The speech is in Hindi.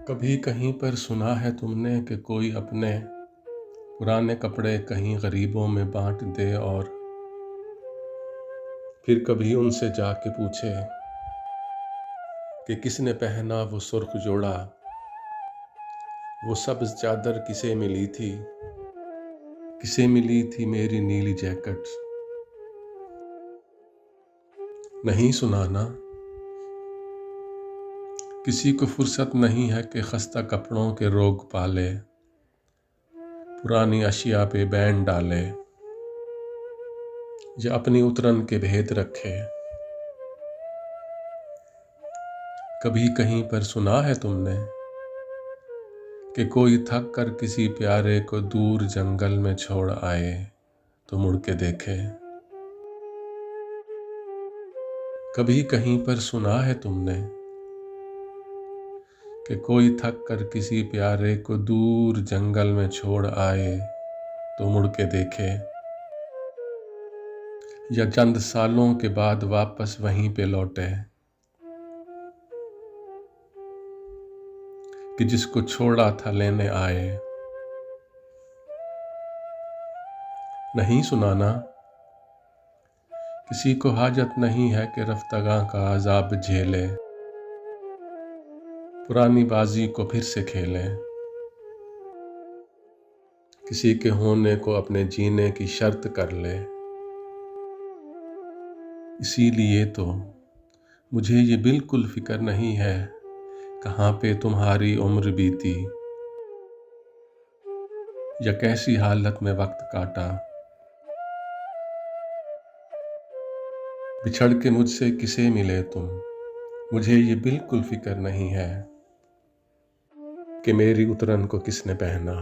कभी कहीं पर सुना है तुमने कि कोई अपने पुराने कपड़े कहीं गरीबों में बांट दे और फिर कभी उनसे जाके पूछे कि किसने पहना वो सुर्ख जोड़ा, वो सब्ज चादर किसे मिली थी, किसे मिली थी मेरी नीली जैकेट। नहीं सुना ना? किसी को फुर्सत नहीं है कि खस्ता कपड़ों के रोग पाले, पुरानी अशिया पे बैन डाले या अपनी उतरन के भेद रखे। कभी कहीं पर सुना है तुमने कि कोई थक कर किसी प्यारे को दूर जंगल में छोड़ आए तो मुड़ के देखे। कभी कहीं पर सुना है तुमने कि कोई थक कर किसी प्यारे को दूर जंगल में छोड़ आए तो मुड़ के देखे, या चंद सालों के बाद वापस वहीं पे लौटे कि जिसको छोड़ा था लेने आए। नहीं सुना ना? किसी को हाजत नहीं है कि रफ्तगा का अजाब झेले, पुरानी बाजी को फिर से खेले। किसी के होने को अपने जीने की शर्त कर ले। इसीलिए तो मुझे ये बिल्कुल फिक्र नहीं है कहाँ पे तुम्हारी उम्र बीती या कैसी हालत में वक्त काटा। बिछड़ के मुझसे किसे मिले तुम, मुझे ये बिल्कुल फिक्र नहीं है कि मेरी उतरन को किसने पहना।